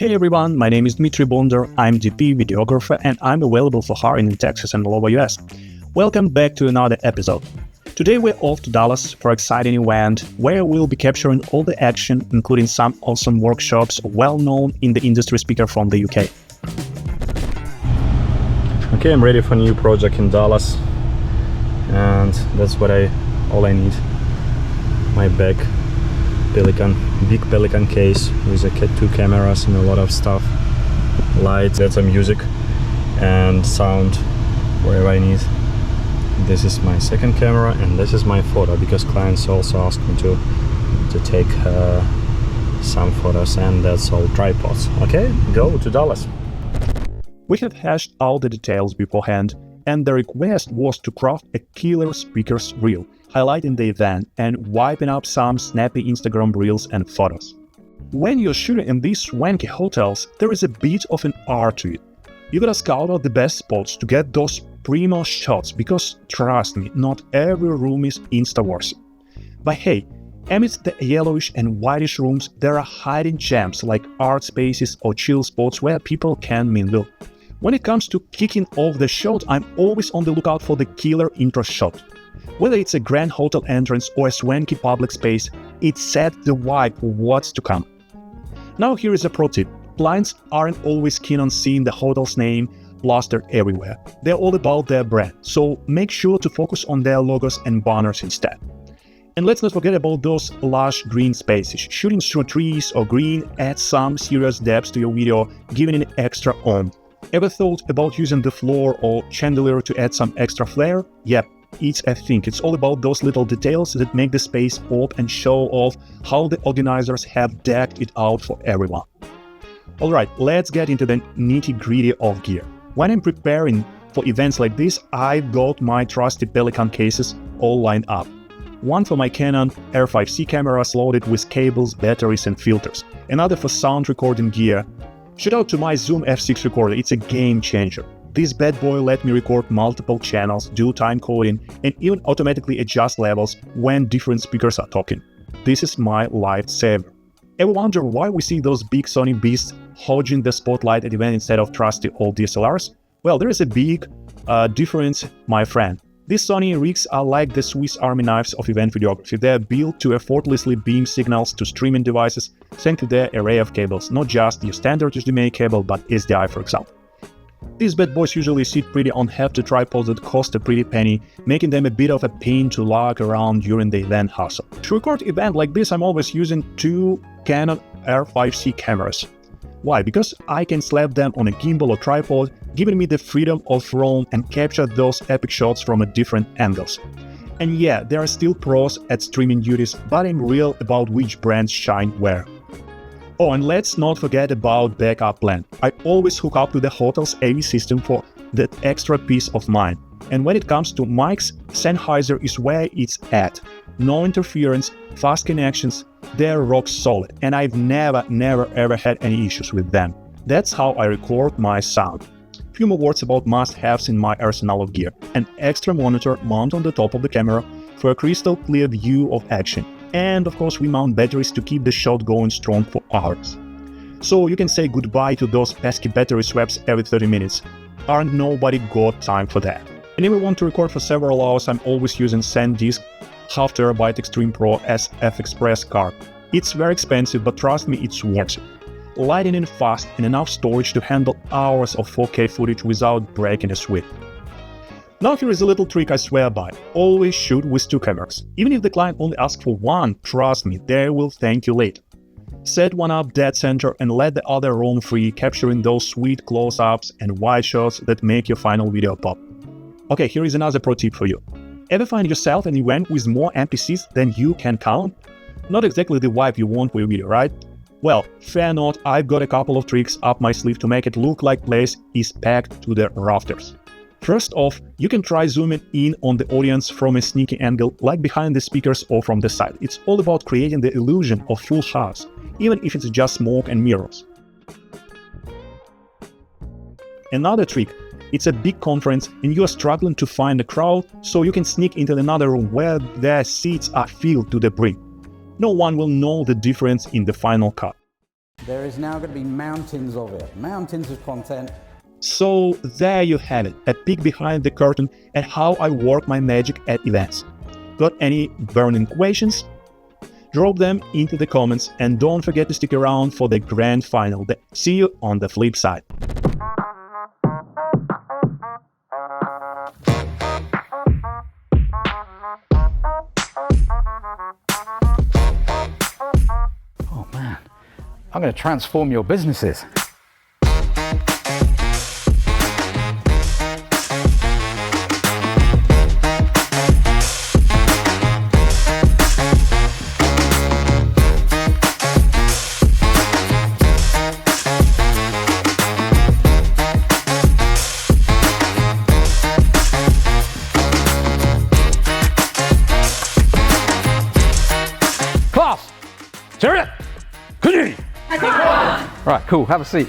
Hey everyone, my name is Bondar, I'm DP videographer and I'm available for hiring in Texas and all over US. Welcome back to another episode. Today we're off to Dallas for an exciting event where we'll be capturing all the action, including some awesome workshops well-known in the industry speaker from the UK. Okay, I'm ready for a new project in Dallas, and that's all I need. My big Pelican case with two cameras and a lot of stuff, lights, that's some music and sound wherever I need. This is my second camera and this is my photo, because clients also asked me to take some photos, and that's all tripods. Okay, go to Dallas. We have hashed out the details beforehand, and the request was to craft a killer speakers reel, highlighting the event and wiping up some snappy Instagram reels and photos. When you're shooting in these swanky hotels, there is a bit of an art to it. You gotta scout out the best spots to get those primo shots, because trust me, not every room is insta-worthy. But hey, amidst the yellowish and whitish rooms, there are hiding gems like art spaces or chill spots where people can mingle. When it comes to kicking off the shot, I'm always on the lookout for the killer intro shot. Whether it's a grand hotel entrance or a swanky public space, it sets the vibe for what's to come. Now here is a pro tip. Clients aren't always keen on seeing the hotel's name plastered everywhere. They're all about their brand, so make sure to focus on their logos and banners instead. And let's not forget about those lush green spaces. Shooting through trees or green adds some serious depth to your video, giving it extra oomph. Ever thought about using the floor or chandelier to add some extra flair? Yep, it's a thing. It's all about those little details that make the space pop and show off how the organizers have decked it out for everyone. Alright, let's get into the nitty-gritty of gear. When I'm preparing for events like this, I've got my trusty Pelican cases all lined up. One for my Canon R5C cameras loaded with cables, batteries and filters. Another for sound recording gear. Shout out to my Zoom F6 recorder, it's a game changer. This bad boy let me record multiple channels, do time coding, and even automatically adjust levels when different speakers are talking. This is my lifesaver. Ever wonder why we see those big Sony beasts hogging the spotlight at events instead of trusty old DSLRs? Well, there is a big difference, my friend. These Sony rigs are like the Swiss Army knives of event videography. They are built to effortlessly beam signals to streaming devices thanks to their array of cables, not just your standard HDMI cable, but SDI, for example. These bad boys usually sit pretty on hefty tripods that cost a pretty penny, making them a bit of a pain to lug around during the event hustle. To record an event like this, I'm always using two Canon R5C cameras. Why? Because I can slap them on a gimbal or tripod, giving me the freedom of roam and capture those epic shots from different angles. And yeah, there are still pros at streaming duties, but I'm real about which brands shine where. Oh, and let's not forget about backup plan. I always hook up to the hotel's AV system for that extra peace of mind. And when it comes to mics, Sennheiser is where it's at. No interference, fast connections, they're rock solid, and I've never ever had any issues with them. That's how I record my sound. Few more words about must-haves in my arsenal of gear. An extra monitor mounted on the top of the camera for a crystal clear view of action. And of course we mount batteries to keep the shot going strong for hours. So you can say goodbye to those pesky battery swaps every 30 minutes. Aren't nobody got time for that. And if I want to record for several hours, I'm always using SanDisk 1/2 TB Extreme Pro SF Express card. It's very expensive, but trust me, it's worth it. Lightning fast and enough storage to handle hours of 4K footage without breaking a sweat. Now here is a little trick I swear by. Always shoot with two cameras. Even if the client only asks for one, trust me, they will thank you later. Set one up dead center and let the other roam free, capturing those sweet close-ups and wide shots that make your final video pop. Okay, here is another pro tip for you. Ever find yourself an event with more empty seats than you can count? Not exactly the vibe you want for your video, right? Well, fair not, I've got a couple of tricks up my sleeve to make it look like place is packed to the rafters. First off, you can try zooming in on the audience from a sneaky angle, like behind the speakers or from the side. It's all about creating the illusion of full house, even if it's just smoke and mirrors. Another trick, it's a big conference and you are struggling to find a crowd, so you can sneak into another room where their seats are filled to the brim. No one will know the difference in the final cut. There is now going to be mountains of it, mountains of content. So there you have it, a peek behind the curtain and how I work my magic at events. Got any burning questions? Drop them into the comments and don't forget to stick around for the grand final. See you on the flip side. Oh man, I'm going to transform your businesses. Class! Cheer it! Right, cool, have a seat.